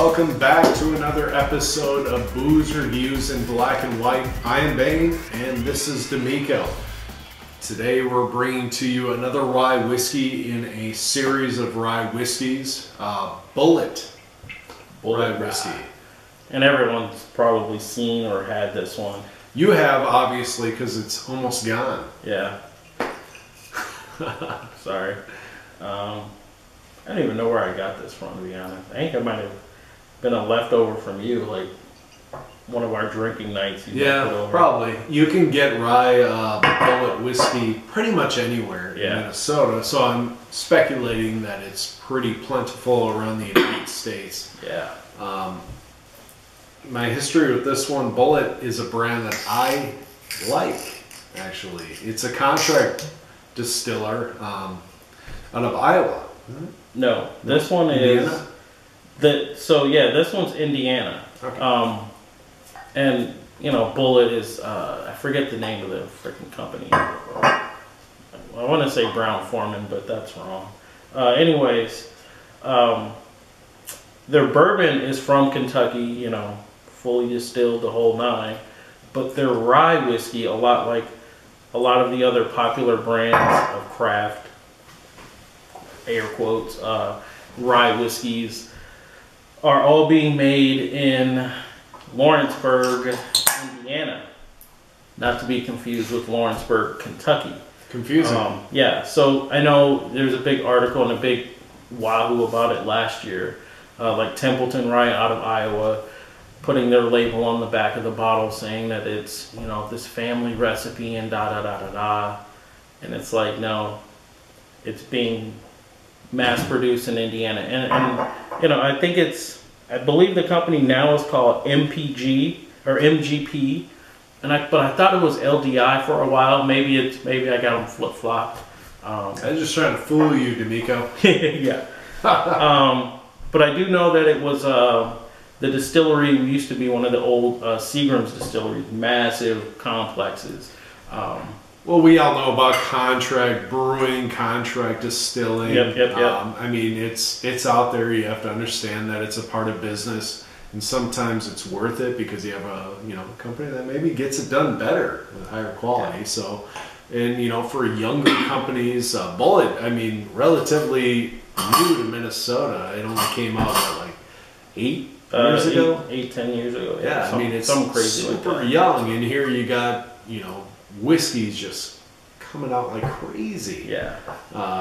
welcome back to another episode of Booze Reviews in Black and White. I am Bane, and this is D'Amico. Today we're bringing to you another rye whiskey in a series of rye whiskeys, Bulleit Rye Whiskey. And everyone's probably seen or had this one. You have, obviously, because it's almost gone. Yeah. Sorry. I don't even know where I got this from, to be honest. I think it might have been a leftover from you, like one of our drinking nights. Yeah, probably. You can get rye Bulleit whiskey pretty much anywhere in Minnesota, so I'm speculating that it's pretty plentiful around the United States. Yeah. My history with this one, Bulleit is a brand that I like, actually. It's a contract distiller out of Iowa. No, this one is this one's Indiana. Okay. And you know, Bulleit is I forget the name of the freaking company. I want to say Brown-Forman, but that's wrong. Anyways, their bourbon is from Kentucky, you know, fully distilled, the whole nine. But their rye whiskey, a lot like a lot of the other popular brands of craft, air quotes, rye whiskeys, are all being made in Lawrenceburg, Indiana. Not to be confused with Lawrenceburg, Kentucky. Confusing. Yeah, so I know there's a big article and a big wahoo about it last year. Like Templeton Rye out of Iowa, putting their label on the back of the bottle saying that it's, you know, this family recipe and da da da da da. And it's like, no, it's being mass produced in Indiana. And you know, I believe the company now is called MPG or MGP. But I thought it was LDI for a while. Maybe I got them flip-flopped. I was just trying to fool you, D'Amico. Yeah. But I do know that it was the distillery used to be one of the old Seagram's distilleries, massive complexes. Well, we all know about contract brewing, contract distilling. Yep. I mean, it's out there. You have to understand that it's a part of business, and sometimes it's worth it because you have a company that maybe gets it done better with higher quality. Yeah. So, and for younger companies, Bulleit, I mean, relatively new to Minnesota. It only came out like 8 years ago, 10 years ago. Yeah, I mean, it's something crazy, super like that. young, and here you got whiskey's just coming out like crazy. Yeah.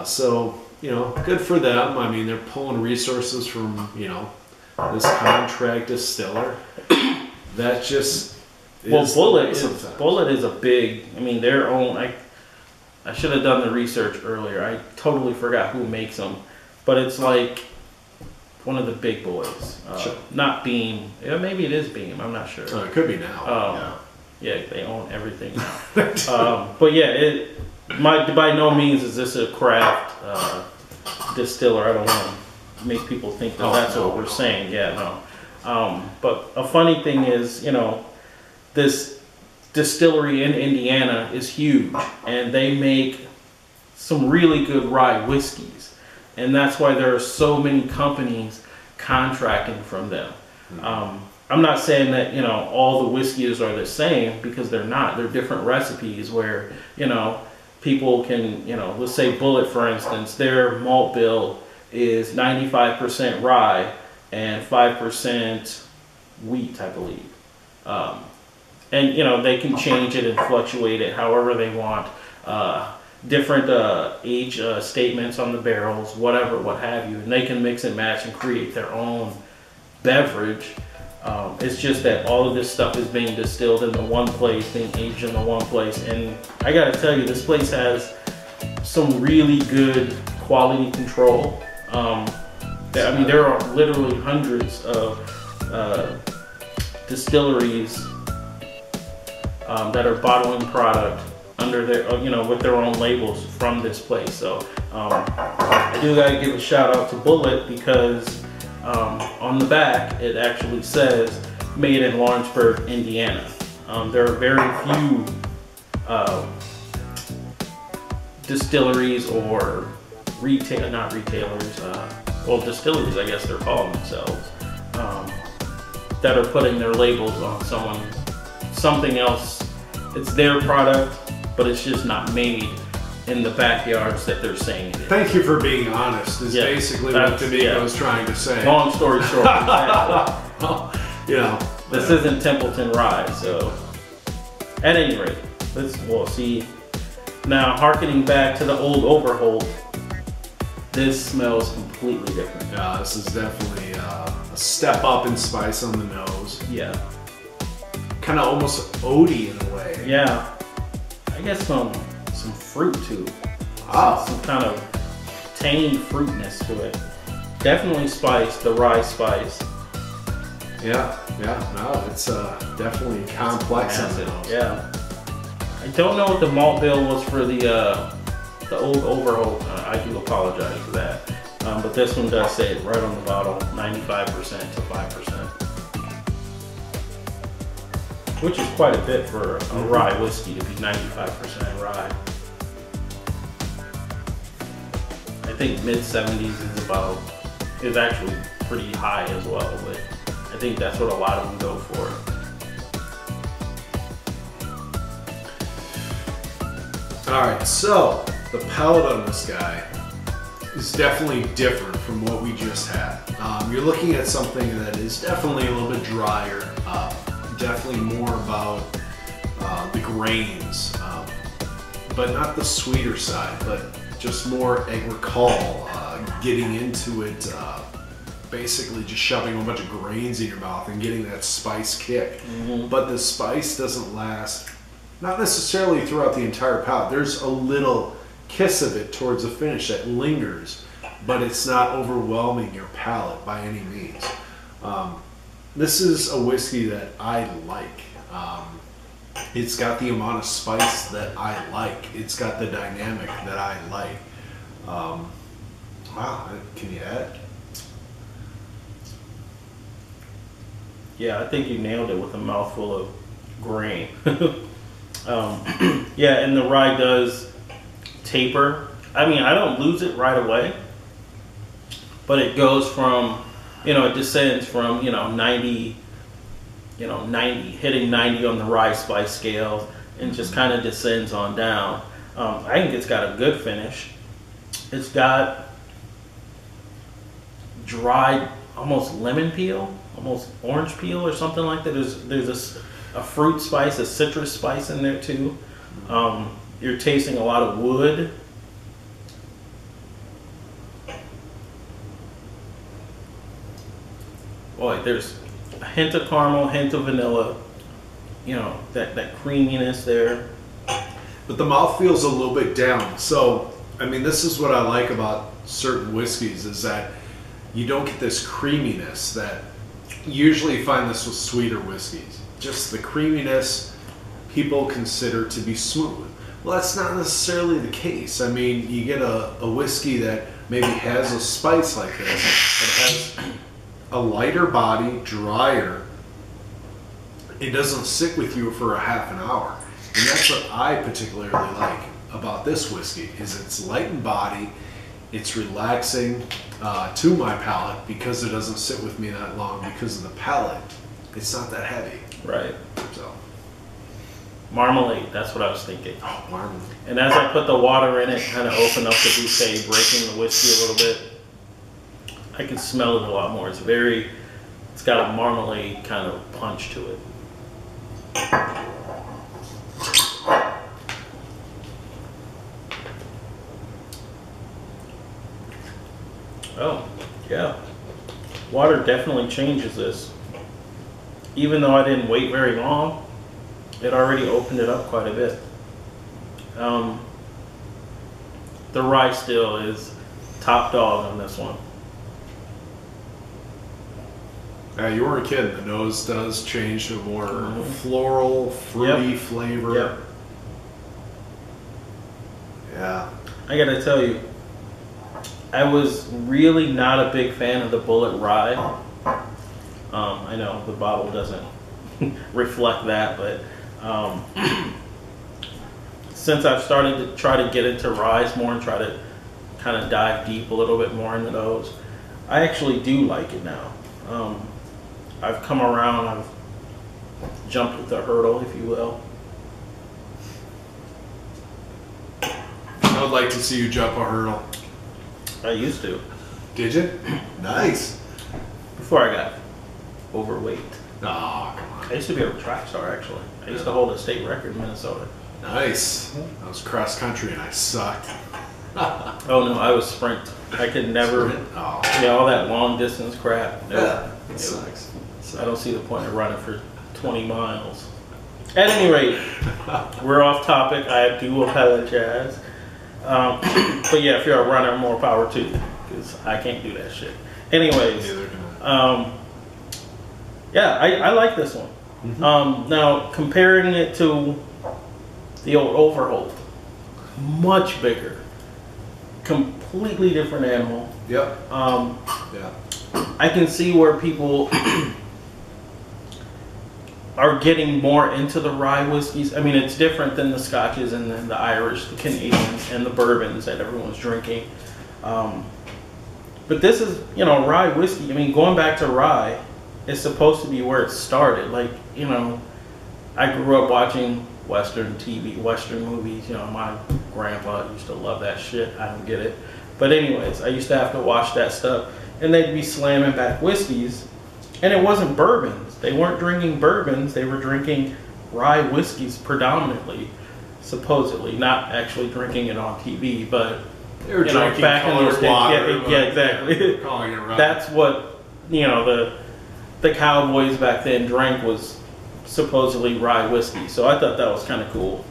So good for them. I mean, they're pulling resources from this contract distiller. That just Bulleit is a big. I mean, their own. I should have done the research earlier. I totally forgot who makes them, but it's like one of the big boys. Sure. Not Beam. Yeah, maybe it is Beam. I'm not sure. Oh, it could be now. Yeah, they own everything now. But yeah, by no means is this a craft distiller. I don't want to make people think that that's what we're saying. Yeah, no. But a funny thing is, this distillery in Indiana is huge, and they make some really good rye whiskeys. And that's why there are so many companies contracting from them. Mm-hmm. I'm not saying that, all the whiskeys are the same, because they're not. They're different recipes where, people can, let's say Bulleit, for instance, their malt bill is 95% rye and 5% wheat, I believe. And, they can change it and fluctuate it however they want. Different age statements on the barrels, whatever, what have you. And they can mix and match and create their own beverage. It's just that all of this stuff is being distilled in the one place, being aged in the one place. And I gotta tell you, this place has some really good quality control. I mean, there are literally hundreds of distilleries that are bottling product under their, with their own labels from this place. So I do gotta give a shout out to Bulleit, because on the back it actually says made in Lawrenceburg, Indiana. There are very few distilleries or not retailers, well, distilleries, I guess they're calling themselves, that are putting their labels on something else. It's their product, but it's just not made in the backyards that they're saying it is. Thank you for being honest, is basically what D'Amico was trying to say. Long story short, exactly. Well, you know. This isn't Templeton Rye, so at any rate, we'll see. Now, harkening back to the old Overholt, this smells completely different. Yeah, this is definitely a step up in spice on the nose. Yeah. Kind of almost oaty in a way. Yeah. I guess some fruit too. Wow. Some kind of tangy fruitness to it. Definitely spice, the rye spice. Yeah, no, it's definitely complex on the nose. Yeah. I don't know what the malt bill was for the old Overholt. I do apologize for that. But this one does say it right on the bottle, 95% to 5%. Which is quite a bit for a rye whiskey to be 95% rye. I think mid-70s is actually pretty high as well, but I think that's what a lot of them go for. Alright, so the palate on this guy is definitely different from what we just had. You're looking at something that is definitely a little bit drier, definitely more about the grains, but not the sweeter side, but just more agricole, getting into it, basically just shoving a bunch of grains in your mouth and getting that spice kick. But the spice doesn't last, not necessarily throughout the entire palate. There's a little kiss of it towards the finish that lingers, but it's not overwhelming your palate by any means. This is a whiskey that I like. It's got the amount of spice that I like. It's got the dynamic that I like. Wow, can you add? Yeah, I think you nailed it with a mouthful of grain. Yeah, and the rye does taper. I mean, I don't lose it right away, but it goes from, it descends from, 90, hitting 90 on the rye spice scale and just kind of descends on down. I think it's got a good finish. It's got dried, almost lemon peel, almost orange peel or something like that. There's a fruit spice, a citrus spice in there too. You're tasting a lot of wood. Boy, there's a hint of caramel, hint of vanilla, that creaminess there. But the mouth feels a little bit down. So, I mean, this is what I like about certain whiskeys, is that you don't get this creaminess that you usually find this with sweeter whiskeys. Just the creaminess people consider to be smooth. Well, that's not necessarily the case. I mean, you get a whiskey that maybe has a spice like this. It has a lighter body, drier. It doesn't sit with you for a half an hour. And that's what I particularly like about this whiskey, is it's light in body, it's relaxing to my palate because it doesn't sit with me that long because of the palate. It's not that heavy. Right. So. Marmalade, that's what I was thinking. Oh, marmalade. And as I put the water in it, kind of opened up the bouquet, breaking the whiskey a little bit, I can smell it a lot more. It's got a marmalade kind of punch to it. Oh, yeah. Water definitely changes this. Even though I didn't wait very long, it already opened it up quite a bit. The rye still is top dog on this one. You weren't kidding. The nose does change to a more floral, fruity flavor. Yep. Yeah. I gotta tell you, I was really not a big fan of the Bulleit Rye. I know the bottle doesn't reflect that, but since I've started to try to get into ryes more and try to kind of dive deep a little bit more into those, I actually do like it now. I've come around. I've jumped the hurdle, if you will. I would like to see you jump a hurdle. I used to. Did you? Nice. Before I got overweight. Oh, come on. I used to be a track star, actually. I used to hold a state record in Minnesota. Nice. I was cross country and I sucked. Oh no, I was sprint. I could never. Oh. Yeah, all that long distance crap. Yeah, it sucks. I don't see the point of running for 20 miles. At any rate, we're off topic. I do apologize. But yeah, if you're a runner, more power to you, because I can't do that shit. Anyways, yeah, I like this one. Mm-hmm. Now, comparing it to the old Overholt, much bigger, completely different animal. Yep. Yeah. I can see where people are getting more into the rye whiskeys. I mean, it's different than the Scotches and then the Irish, the Canadians, and the bourbons that everyone's drinking. But this is, you know, rye whiskey. I mean, going back to rye, it's supposed to be where it started. Like, you know, I grew up watching Western TV, Western movies. You know, my grandpa used to love that shit. I don't get it. But anyways, I used to have to watch that stuff. And they'd be slamming back whiskeys. And it wasn't bourbons. They weren't drinking bourbons. They were drinking rye whiskeys predominantly, supposedly. Not actually drinking it on TV, but they were drinking back in those days. Water, yeah, exactly. Calling it rye. That's what, you know, the cowboys back then drank, was supposedly rye whiskey. So I thought that was kind of cool.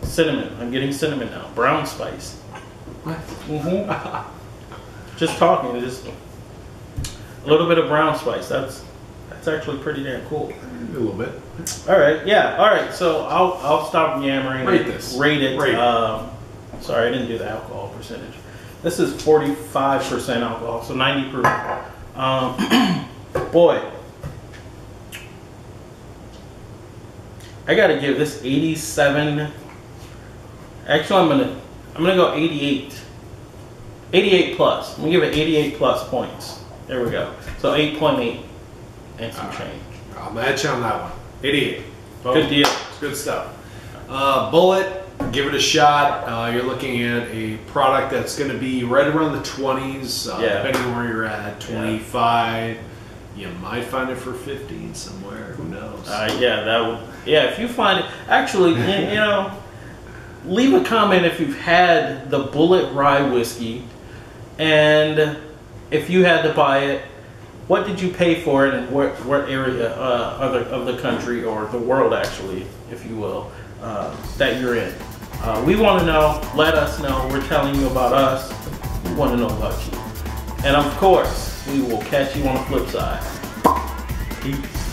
Cinnamon. I'm getting cinnamon now. Brown spice. What? Mm-hmm. Just talking. Just a little bit of brown spice. That's actually pretty damn cool. A little bit. All right. Yeah. All right. So I'll stop yammering. Rate this. Rate it. Rate it. Sorry, I didn't do the alcohol percentage. This is 45% alcohol, so 90 proof. Boy, I gotta give this 87. Actually, I'm gonna go 88. 88 plus. I'm gonna give it 88 plus points. There we go. So 8.8 and some change. I'll match you on that one. 88. Good deal. It's good stuff. Bulleit, give it a shot. You're looking at a product that's going to be right around the 20s, depending on where you're at. 25. You might find it for 15 somewhere. Who knows? Yeah, that would. Yeah, if you find it, actually, you know, leave a comment if you've had the Bulleit Rye whiskey, and if you had to buy it, what did you pay for it, and what area of the country or the world, actually, if you will, that you're in. We want to know. Let us know. We're telling you about us. We want to know about you. And of course, we will catch you on the flip side. Peace.